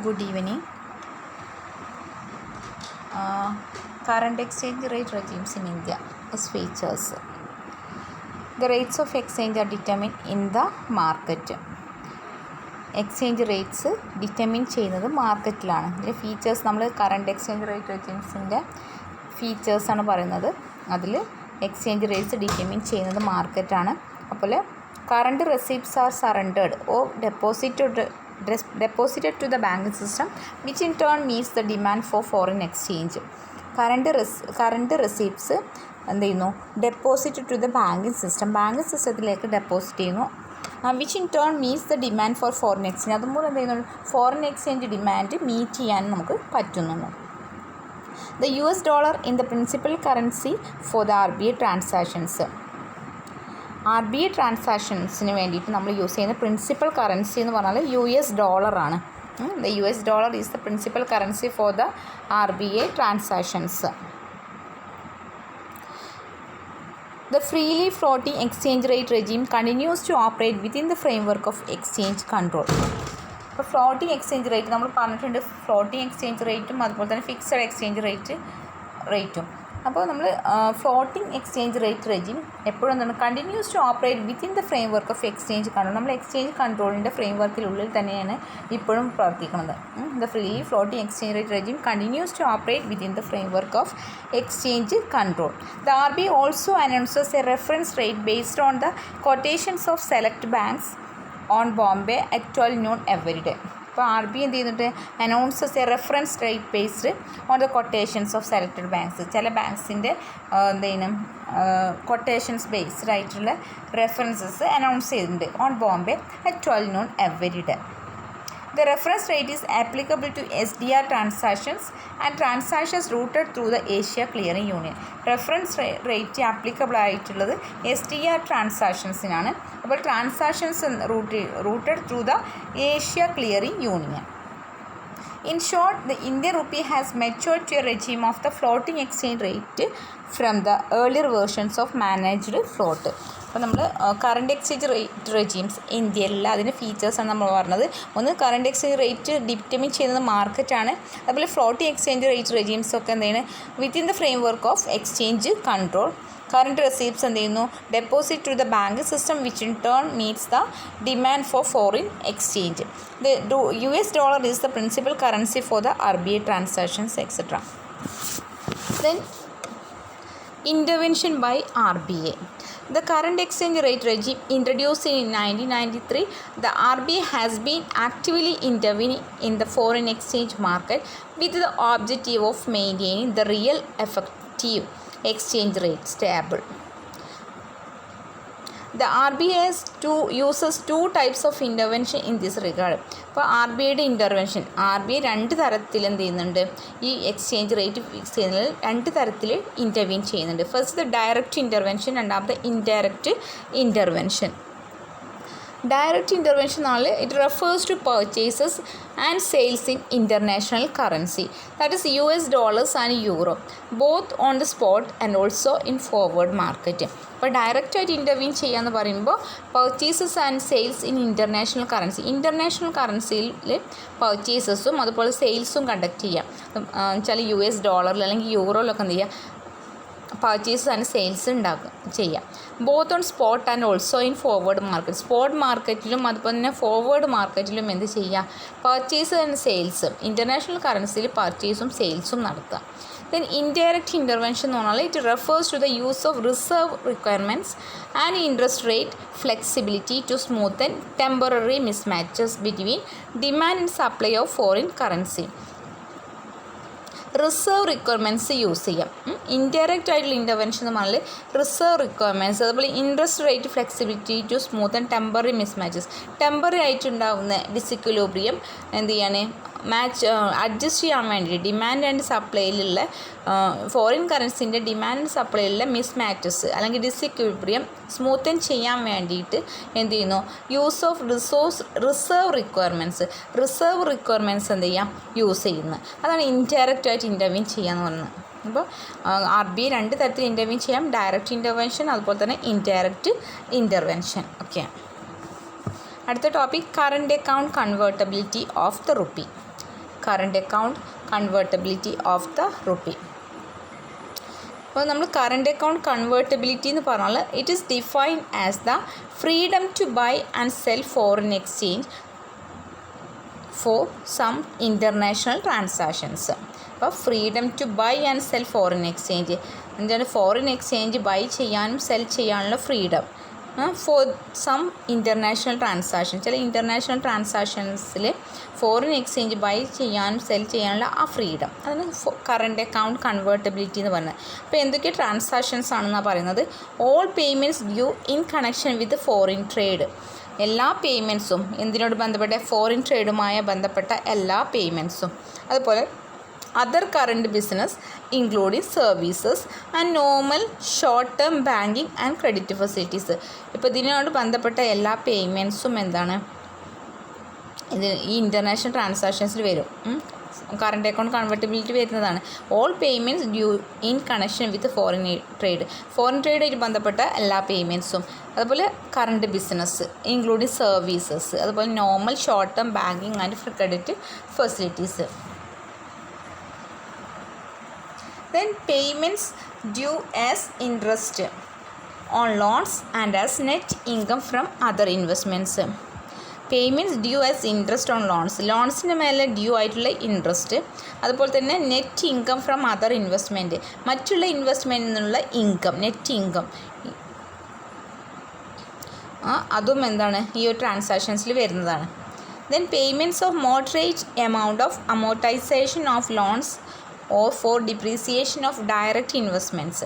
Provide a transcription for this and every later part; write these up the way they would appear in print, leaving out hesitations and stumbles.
Good evening. Current exchange rate regimes in India. Its features. The rates of exchange are determined in the market. Exchange rates determine ചെയ്യുന്നത് മാർക്കറ്റിലാണ്. ഇതിലെ features നമ്മൾ current exchange rate റെജിംസിൻ്റെ ഫീച്ചേഴ്സാണ് പറയുന്നത്. അതിൽ exchange rates determine ചെയ്യുന്നത് മാർക്കറ്റാണ്. അപ്പോൾ current receipts are surrendered or deposited to the banking system, which in turn meets the demand for foreign exchange. Current receipts എന്ത് ചെയ്യുന്നു? ഡെപ്പോസിറ്റ് ടു ദ ബാങ്കിങ് സിസ്റ്റത്തിലേക്ക് ഡെപ്പോസിറ്റ് ചെയ്യുന്നു. Which in turn meets the demand for foreign exchange. അതുപോലെ എന്ത് ചെയ്യുന്നു? Foreign exchange demand meet ചെയ്യാൻ നമുക്ക് പറ്റുന്നുണ്ട്. The US dollar in the principal currency for the RBI transactions. RBI ട്രാൻസാക്ഷൻസിന് വേണ്ടിയിട്ട് നമ്മൾ യൂസ് ചെയ്യുന്ന പ്രിൻസിപ്പൽ കറൻസി എന്ന് പറഞ്ഞാൽ US ഡോളറാണ്. The US dollar is the principal currency for the RBI transactions. The freely floating exchange rate regime continues to operate within the framework of exchange control. ഇപ്പോൾ floating exchange rate നമ്മൾ പറഞ്ഞിട്ടുണ്ട്. Floating exchange റേറ്റും അതുപോലെ തന്നെ fixed exchange റേറ്റും. അപ്പോൾ നമ്മൾ floating exchange rate regime എപ്പോഴും എന്താണ്? Continues to operate within the framework of exchange control. നമ്മൾ എക്സ്ചേഞ്ച് കൺട്രോളിൻ്റെ ഫ്രെയിം വർക്കിനുള്ളിൽ തന്നെയാണ് ഇപ്പോഴും പ്രവർത്തിക്കുന്നത്. The freely floating exchange rate regime continues to operate within the framework of exchange control. The RBI also announces a reference rate based on the quotations of select banks on Bombay at 12 noon every day. അപ്പോൾ RBI എന്ത് ചെയ്യുന്നുണ്ട്? Announces a reference rate based on the quotations of selected banks. ചില ബാങ്ക്സിൻ്റെ എന്തെങ്കിലും quotations based ആയിട്ടുള്ള references announce ചെയ്തിട്ടുണ്ട് on Bombay at 12 noon every day. The reference rate is applicable to SDR transactions and transactions routed through the Asia Clearing Union. Reference rate applicable ആയിട്ടുള്ളത് SDR ട്രാൻസാക്ഷൻസിനാണ്. അപ്പോൾ transactions rooted through the Asia clearing union. In short, the Indian rupee has matured to a regime of the floating exchange rate from the earlier versions of managed float. അപ്പോൾ നമ്മൾ current exchange rate regimes ഇന്ത്യയിലുള്ള അതിൻ്റെ ഫീച്ചേഴ്സാണ് നമ്മൾ പറഞ്ഞത്. ഒന്ന്, current exchange rate determine ചെയ്യുന്നത് മാർക്കറ്റാണ്. അതുപോലെ ഫ്ലോട്ടിംഗ് എക്സ്ചേഞ്ച് റേറ്റ് റെജീംസൊക്കെ എന്താണ്? Within the framework of exchange control. Current receipts എന്ത് ചെയ്യുന്നു? Deposit to the banking system which in turn meets the demand for foreign exchange. The US dollar is the principal currency for the RBI transactions etcetera. Then intervention by RBI. The current exchange rate regime introduced in 1993, the RBI has been actively intervening in the foreign exchange market with the objective of maintaining the real effective exchange rate stable. The RBI uses two types of intervention in this regard. അപ്പോൾ RBIയുടെ intervention, RBI രണ്ട് തരത്തിൽ എന്ത് ചെയ്യുന്നുണ്ട്? ഈ exchange rate fix ചെയ്യുന്നതിൽ രണ്ട് തരത്തിൽ intervene ചെയ്യുന്നുണ്ട്. ഫസ്റ്റ് ഡയറക്റ്റ് ഇൻ്റർവെൻഷൻ, രണ്ടാമത്തെ ഇൻഡയറക്റ്റ് ഇൻ്റർവെൻഷൻ. ഡയറക്റ്റ് ഇൻ്റർവെൻഷൻ എന്നാൽ it refers to purchases and sales in international currency, that is US dollars and euro, both on the spot and also in forward market. അപ്പോൾ ഡയറക്റ്റായിട്ട് intervene ചെയ്യാന്ന് പറയുമ്പോൾ purchases and sales in international കറൻസിയിൽ പർച്ചേസസും അതുപോലെ സെയിൽസും conduct ചെയ്യാം. വെച്ചാൽ US ഡോളറിൽ അല്ലെങ്കിൽ യൂറോയിലൊക്കെ എന്ത് ചെയ്യുക? പർച്ചേസസ് ആൻഡ് സെയിൽസ് ചെയ്യാം. Both on spot and also in forward market. Spot മാർക്കറ്റിലും അതുപോലെ തന്നെ ഫോർവേഡ് മാർക്കറ്റിലും എന്ത് ചെയ്യുക? പർച്ചേസ് ആൻഡ് സെയിൽസ്, ഇൻ്റർനാഷണൽ കറൻസിയിൽ പർച്ചേസും സെയിൽസും നടത്തുക. Then indirect intervention എന്ന് പറഞ്ഞാൽ it refers to the use of reserve requirements and interest rate flexibility to smoothen temporary mismatches between demand and supply of foreign currency. Reserve requirements use ചെയ്യാം. Indirect ആയിട്ടുള്ള intervention എന്ന് പറഞ്ഞാൽ reserve requirements, അതുപോലെ interest rate flexibility to smooth and temporary mismatches. Temporary ആയിട്ടുണ്ടാകുന്ന disequilibrium എന്ത് ചെയ്യാണ്? Adjust ചെയ്യാൻ വേണ്ടിയിട്ട് ഡിമാൻഡ് ആൻഡ് സപ്ലൈയിലുള്ള ഫോറിൻ കറൻസിൻ്റെ ഡിമാൻഡ് ആൻഡ് സപ്ലൈയിലുള്ള മിസ്മാച്ചസ് അല്ലെങ്കിൽ ഡിസിക്വിലിബ്രിയം സ്മൂത്തൻ ചെയ്യാൻ വേണ്ടിയിട്ട് എന്ത് ചെയ്യുന്നു? യൂസ് ഓഫ് റിസർവ് റിക്വയർമെൻറ്റ്സ് എന്ത് ചെയ്യാം? യൂസ് ചെയ്യുന്നത്. അതാണ് ഇൻഡയറക്റ്റ് ആയിട്ട് ഇൻ്റർവീൻ ചെയ്യാന്ന് പറയുന്നത്. അപ്പോൾ RBI രണ്ട് തരത്തിൽ ഇൻ്റർവീൻ ചെയ്യാം. ഡയറക്റ്റ് ഇൻ്റർവെൻഷൻ അതുപോലെ തന്നെ ഇൻഡയറക്റ്റ് ഇൻ്റർവെൻഷൻ. ഓക്കെ, അടുത്ത topic current account convertibility of the rupee. Current account convertibility of the rupee. അപ്പോൾ നമ്മൾ കറണ്ട് അക്കൗണ്ട് കൺവേർട്ടബിലിറ്റി എന്ന് പറഞ്ഞാൽ it is defined as the freedom to buy and sell foreign exchange for some international transactions. അപ്പോൾ freedom to buy and sell foreign exchange എന്താണ്? Foreign exchange buy ചെയ്യാനും sell ചെയ്യാനുള്ള freedom for some international transaction. ചില international ട്രാൻസാക്ഷൻസിൽ foreign exchange buy ചെയ്യാനും sell ചെയ്യാനുള്ള ആ freedom, അതാണ് കറണ്ട് അക്കൗണ്ട് കൺവേർട്ടബിലിറ്റി എന്ന് പറയുന്നത്. അപ്പോൾ എന്തൊക്കെ ട്രാൻസാക്ഷൻസ് ആണെന്നാണ് പറയുന്നത്? All payments due in connection with foreign trade. എല്ലാ പേയ്മെൻറ്റ്സും എന്തിനോട് ബന്ധപ്പെട്ട? ഫോറിൻ ട്രേഡുമായി ബന്ധപ്പെട്ട എല്ലാ പേയ്മെൻറ്റ്സും. അതുപോലെ other current business including services and normal short term banking and credit facilities. ഇപ്പോൾ ഇതിനോട് ബന്ധപ്പെട്ട എല്ലാ പേയ്മെൻറ്റ്സും എന്താണ്? ഇത് ഈ ഇൻ്റർനാഷണൽ ട്രാൻസാക്ഷൻസിൽ വരും. കറണ്ട് അക്കൗണ്ട് കൺവേർട്ടബിലിറ്റി വരുന്നതാണ്. All payments due in connection with foreign trade. Foreign ട്രേഡായിട്ട് ബന്ധപ്പെട്ട എല്ലാ പേയ്മെൻറ്റ്സും. അതുപോലെ കറണ്ട് ബിസിനസ് ഇൻക്ലൂഡിങ് സർവീസസ്, അതുപോലെ normal short term banking and credit facilities. Then payments due as interest on loans and as net income from other investments. Payments due as interest on loans. ലോൺസിൻ്റെ മേലെ due ആയിട്ടുള്ള interest. അതുപോലെ തന്നെ net income from other investment, മറ്റുള്ള ഇൻവെസ്റ്റ്മെൻറ്റിൽ നിന്നുള്ള income, net income. അതും എന്താണ്? ഈ ഒരു ട്രാൻസാക്ഷൻസിൽ വരുന്നതാണ്. Then payments of moderate amount of amortisation of loans or for depreciation of direct investments.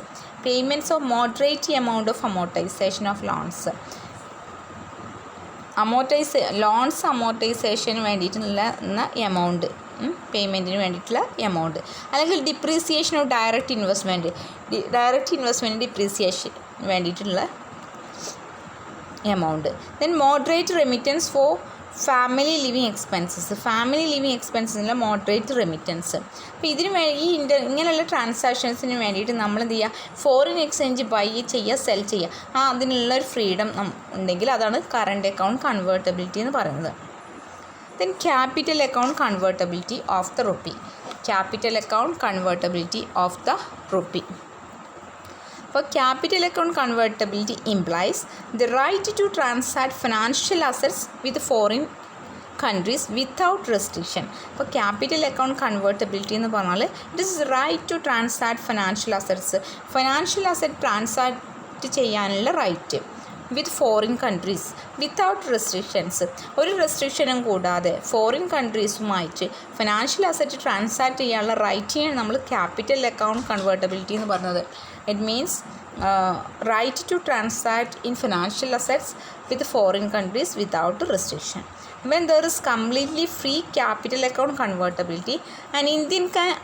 Payments of moderate amount of amortization of loans. Loans അമോർട്ടൈസേഷന് വേണ്ടിയിട്ടുള്ള എമൗണ്ട്, പേയ്മെൻറ്റിന് വേണ്ടിയിട്ടുള്ള എമൗണ്ട്. അല്ലെങ്കിൽ depreciation of direct investment depreciation വേണ്ടിയിട്ടുള്ള amount. Then moderate remittance for family living expenses. Family living എക്സ്പെൻസിനുള്ള moderate remittance. അപ്പോൾ ഇതിന് ഇങ്ങനെയുള്ള ട്രാൻസാക്ഷൻസിന് വേണ്ടിയിട്ട് നമ്മൾ എന്ത് ചെയ്യുക? ഫോറിൻ എക്സ്ചേഞ്ച് ബൈ ചെയ്യുക, സെൽ ചെയ്യുക. അതിനുള്ളൊരു ഫ്രീഡം ഉണ്ടെങ്കിൽ അതാണ് കറണ്ട് അക്കൗണ്ട് കൺവേർട്ടബിലിറ്റി എന്ന് പറയുന്നത്. Then capital account convertibility of the rupee. Capital account convertibility of the rupee. അപ്പോൾ capital account convertibility implies the right to transact financial assets with foreign countries without restriction. അപ്പോൾ capital account convertibility എന്ന് പറഞ്ഞാൽ it is right to transact financial assets. Financial asset transact ചെയ്യാനുള്ള right with foreign countries without restrictions. ഒരു റെസ്ട്രിക്ഷനും കൂടാതെ foreign കൺട്രീസുമായിട്ട് financial asset transact ചെയ്യാനുള്ള റൈറ്റിനെയാണ് നമ്മൾ ക്യാപിറ്റൽ അക്കൗണ്ട് കൺവേർട്ടബിലിറ്റി എന്ന് പറയുന്നത്. It means right to transact in financial assets with foreign countries without restriction. When there is completely free capital account convertibility, an Indian can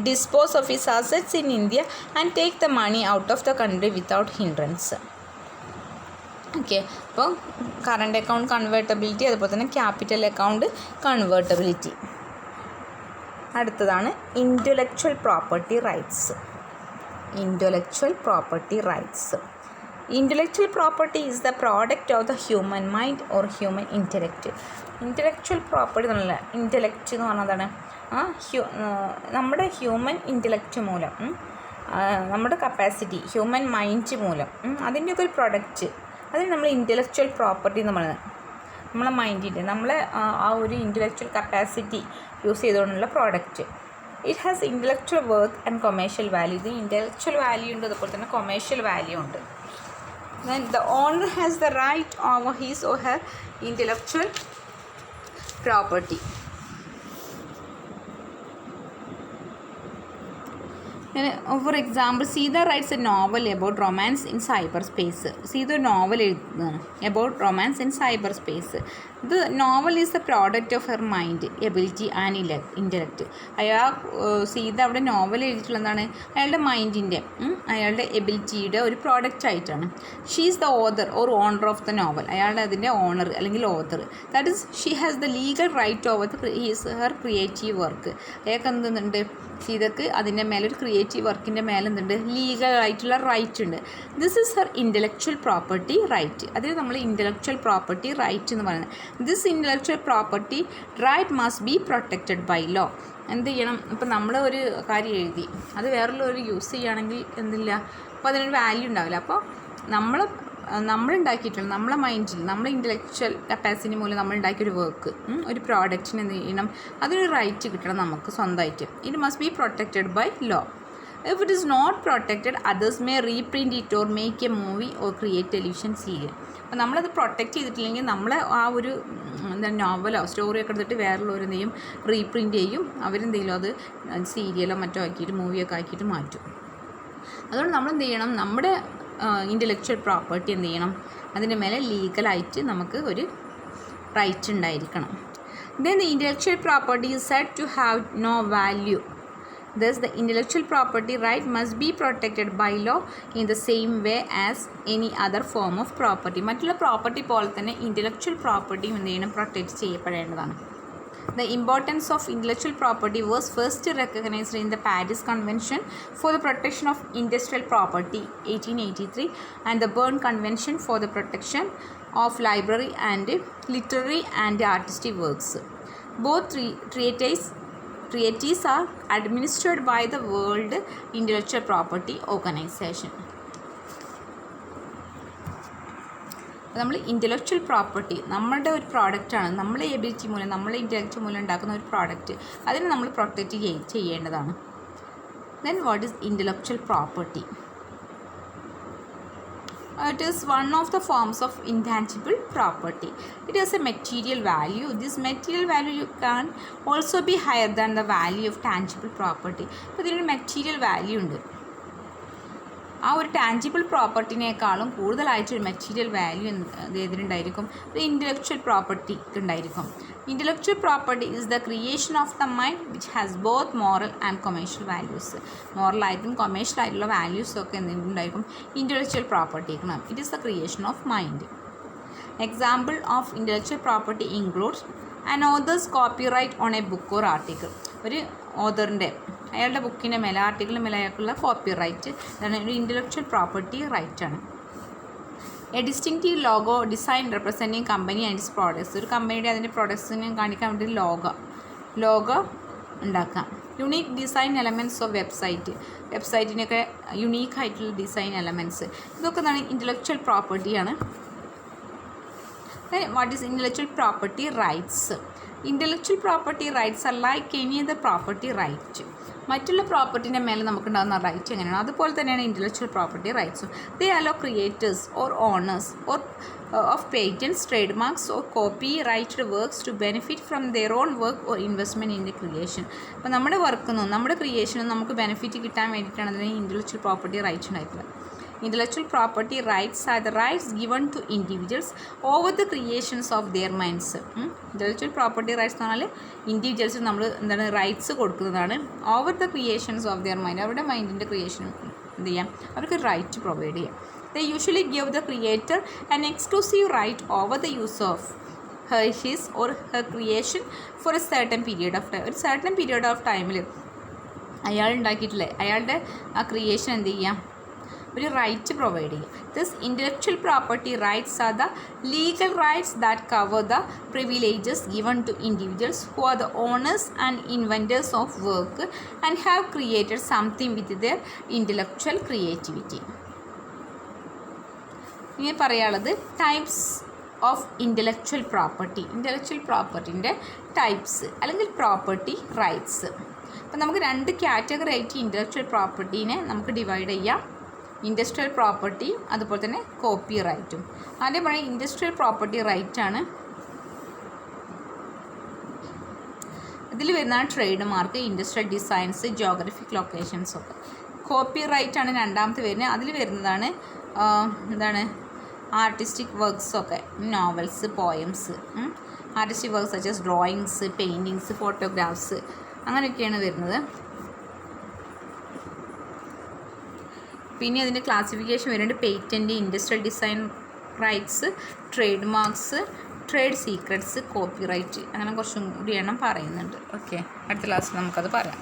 dispose of his assets in India and take the money out of the country without hindrance. Okay, അപ്പോൾ current account convertibility, അതുപോലെ തന്നെ capital account convertibility. അടുത്തതാണ് intellectual property rights. Intellectual property rights. Intellectual property is the product of the human mind or human intellect. Intellectual property എന്നല്ല, intellect എന്ന് പറഞ്ഞതാണ് നമ്മുടെ human intellect മൂലം, നമ്മുടെ കപ്പാസിറ്റി, ഹ്യൂമൻ മൈൻഡ് മൂലം അതിൻ്റെയൊക്കെ ഒരു പ്രൊഡക്റ്റ്, അതിന് നമ്മൾ ഇൻ്റലക്ച്വൽ പ്രോപ്പർട്ടി എന്ന് പറയുന്നത്. നമ്മളെ മൈൻഡിൻ്റെ, നമ്മളെ ആ ഒരു ഇൻ്റലക്ച്വൽ കപ്പാസിറ്റി യൂസ് ചെയ്തുകൊണ്ടുള്ള product. It has intellectual worth and commercial value. ഇത് ഇൻ്റലക്ച്വൽ വാല്യൂ ഉണ്ട്, അതുപോലെ തന്നെ കൊമേഴ്ഷ്യൽ വാല്യൂ ഉണ്ട്. Then the owner has the right over his or her intellectual property. For example, Sita writes a novel about romance in cyber space. Sita ഒരു novel എഴുതുന്നതാണ് about romance in cyber space. ഇത് novel is the product of her mind, ability and intellect. Sita അവിടെ novel എഴുതിയിട്ടുള്ളതാണ് അയാളുടെ മൈൻഡിൻ്റെ, അയാളുടെ എബിലിറ്റിയുടെ ഒരു product ആയിട്ടാണ്. She is the author or owner of the novel. അയാളുടെ അതിൻ്റെ ഓണർ അല്ലെങ്കിൽ author. That is she has the legal right over her creative work. അയാൾക്ക് എന്തുണ്ട്? സീതക്ക് അതിൻ്റെ മേലൊരു ക്രിയേറ്റീവ് വർക്കിൻ്റെ മേലെ എന്തുണ്ട്? ലീഗലായിട്ടുള്ള റൈറ്റ് ഉണ്ട്. This is her intellectual property right. അതിന് നമ്മൾ ഇൻ്റലക്ച്വൽ പ്രോപ്പർട്ടി റൈറ്റ് എന്ന് പറയുന്നത്. This intellectual property right must be protected by law. എന്ത് ചെയ്യണം, ഇപ്പം നമ്മൾ ഒരു കാര്യം എഴുതി അത് വേറൊരു യൂസ് ചെയ്യുകയാണെങ്കിൽ എന്തില്ല, അപ്പോൾ അതിനൊരു വാല്യൂ ഉണ്ടാവില്ല. അപ്പോൾ നമ്മളുണ്ടാക്കിയിട്ടുള്ള നമ്മളെ മൈൻഡിൽ നമ്മളെ ഇൻ്റലക്ച്വൽ കപ്പാസിറ്റി മൂലം നമ്മളുണ്ടാക്കിയൊരു വർക്ക്, ഒരു പ്രോഡക്റ്റിന് എന്ത് ചെയ്യണം, അതിനൊരു റൈറ്റ് കിട്ടണം നമുക്ക് സ്വന്തമായിട്ട്. It must be protected by law. If it is not protected, others may reprint it or make a movie or create television serial. അപ്പോൾ നമ്മളത് പ്രൊട്ടക്റ്റ് ചെയ്തിട്ടില്ലെങ്കിൽ നമ്മൾ ആ ഒരു നോവലോ സ്റ്റോറിയൊക്കെ എടുത്തിട്ട് വേറെയുള്ളവർ എന്ത് ചെയ്യും, റീപ്രിൻ്റ് ചെയ്യും. അവരെന്തെങ്കിലും അത് സീരിയലോ മറ്റോ ആക്കിയിട്ട് മൂവിയൊക്കെ ആക്കിയിട്ട് മാറ്റും. അതുകൊണ്ട് നമ്മൾ എന്ത് ചെയ്യണം, നമ്മുടെ ഇൻ്റലക്ച്വൽ പ്രോപ്പർട്ടി എന്ത് ചെയ്യണം, അതിൻ്റെ മേലെ ലീഗലായിട്ട് നമുക്ക് ഒരു റൈറ്റ് ഉണ്ടായിരിക്കണം. Then the intellectual property is said to have no value. Thus, the intellectual property right must be protected by law in the same way as any other form of property. മറ്റുള്ള property പോലെ തന്നെ intellectual പ്രോപ്പർട്ടിയും എന്ത് ചെയ്യണം, protect ചെയ്യപ്പെടേണ്ടതാണ്. The importance of intellectual property was first recognized in the Paris Convention for the Protection of Industrial Property 1883 and the Berne Convention for the Protection of Library and Literary and Artistic Works. Both treaties are administered by the World Intellectual Property Organization. നമ്മൾ intellectual property നമ്മളുടെ ഒരു പ്രോഡക്റ്റാണ്, നമ്മളെ ability മൂലം നമ്മളെ intellect മൂലം ഉണ്ടാക്കുന്ന ഒരു പ്രോഡക്റ്റ്, അതിനെ നമ്മൾ പ്രൊട്ടക്റ്റ് ചെയ്യേണ്ടതാണ്. Then what is intellectual property? It is one of the forms of intangible property. It has a material value. This material value can also be higher than the value of tangible property. അപ്പോൾ ഇതിനൊരു material value ഉണ്ട്. ആ ഒരു tangible പ്രോപ്പർട്ടിനേക്കാളും കൂടുതലായിട്ടൊരു material value ഇതിനുണ്ടായിരിക്കും, ഒരു intellectual പ്രോപ്പർട്ടിക്ക് ഉണ്ടായിരിക്കും. Intellectual property is the creation of the mind which has both moral and commercial values. മോറലായിട്ടും കൊമേഴ്ഷ്യൽ ആയിട്ടുള്ള വാല്യൂസൊക്കെ എന്തുണ്ടായിരിക്കും, ഇൻ്റലക്ച്വൽ പ്രോപ്പർട്ടിക്ക്. It is the creation of mind. Example of intellectual property includes an author's copyright on a book or article. ഒരു ഓതറിൻ്റെ അയാളുടെ ബുക്കിൻ്റെ മേലെ ആർട്ടിക്കിളിന് മേലെ അയാൾക്കുള്ള കോപ്പിറൈറ്റ് ഇതാണ് ഒരു ഇൻ്റലക്ച്വൽ പ്രോപ്പർട്ടി റൈറ്റാണ്. A distinctive logo design representing company and its products. ഒരു കമ്പനിയുടെ അതിൻ്റെ പ്രോഡക്ട്സിനെ കാണിക്കാൻ വേണ്ടി ലോഗോ ഉണ്ടാക്കാം. യുണീക്ക് ഡിസൈൻ എലമെൻറ്റ്സ് ഓഫ് വെബ്സൈറ്റിനൊക്കെ യുണീക്കായിട്ടുള്ള ഡിസൈൻ എലമെൻറ്റ്സ്, ഇതൊക്കെ എന്താണ്, ഇൻ്റലക്ച്വൽ പ്രോപ്പർട്ടിയാണ്. What is intellectual property rights? Intellectual property rights are like any other property right. മറ്റുള്ള പ്രോപ്പർട്ടിൻ്റെ മേലെ നമുക്കുണ്ടാകുന്ന റൈറ്റ് എങ്ങനെയാണ് അതുപോലെ തന്നെയാണ് ഇൻ്റലക്ച്വൽ പ്രോപ്പർട്ടി റൈറ്റ്സും. They allow creators or owners or of patents, trade marks or copyrighted works to benefit from their own work or investment in the creation. അപ്പോൾ നമ്മുടെ വർക്കിനും നമ്മുടെ ക്രിയേഷനും നമുക്ക് ബെനിഫിറ്റ് കിട്ടാൻ വേണ്ടിയിട്ടാണ് അതിന് ഇൻ്റലക്ച്വൽ പ്രോപ്പർട്ടി റൈറ്റ്സ് ഉണ്ടായിട്ടുള്ളത്. Intellectual property rights are the rights given to individuals over the creations of their minds. Intellectual property rights എന്ന് പറഞ്ഞാൽ ഇൻഡിവിജ്വൽസ് നമ്മൾ എന്താണ് റൈറ്റ്സ് കൊടുക്കുന്നതാണ്. Over the creations of their mind, അവരുടെ മൈൻഡിൻ്റെ ക്രിയേഷൻ എന്ത് ചെയ്യാം, അവർക്ക് റൈറ്റ് പ്രൊവൈഡ് ചെയ്യാം. They usually give the creator an exclusive right over the use of his or her creation for a certain period of time. ഒരു certain period of ടൈമിൽ അയാൾ ഉണ്ടാക്കിയിട്ടില്ലേ അയാളുടെ ആ ക്രിയേഷൻ എന്ത് ചെയ്യാം, ഒരു റൈറ്റ് പ്രൊവൈഡ് ചെയ്യും. This intellectual property rights are the legal rights that cover the privileges given to individuals who are the owners and inventors of work and have created something with their intellectual creativity. ഇങ്ങനെ പറയാനുള്ളത് types of intellectual പ്രോപ്പർട്ടിൻ്റെ types അല്ലെങ്കിൽ property rights. അപ്പോൾ നമുക്ക് രണ്ട് category ആയിട്ട് intellectual പ്രോപ്പർട്ടീനെ നമുക്ക് divide ചെയ്യാം. ഇൻഡസ്ട്രിയൽ പ്രോപ്പർട്ടിയും അതുപോലെ തന്നെ കോപ്പി റൈറ്റും. ആദ്യം പറയുക ഇൻഡസ്ട്രിയൽ പ്രോപ്പർട്ടി റൈറ്റാണ്. ഇതിൽ വരുന്നതാണ് trade mark, industrial designs, geographic locations ഒക്കെ. കോപ്പി റൈറ്റാണ് രണ്ടാമത്തെ വരുന്നത്. അതിൽ വരുന്നതാണ് എന്താണ് ആർട്ടിസ്റ്റിക് വർക്ക്സൊക്കെ, novels, poems, artistic works such as drawings, paintings, photographs അങ്ങനെയൊക്കെയാണ് വരുന്നത്. പിന്നെ അതിൻ്റെ ക്ലാസിഫിക്കേഷൻ വരുന്നുണ്ട് patent, industrial design rights, trade marks, trade secrets, copyright, അങ്ങനെ കുറച്ചും കൂടി എണ്ണം പറയുന്നുണ്ട്. ഓക്കെ, അടുത്ത ക്ലാസ്സിൽ നമുക്കത് പറയാം.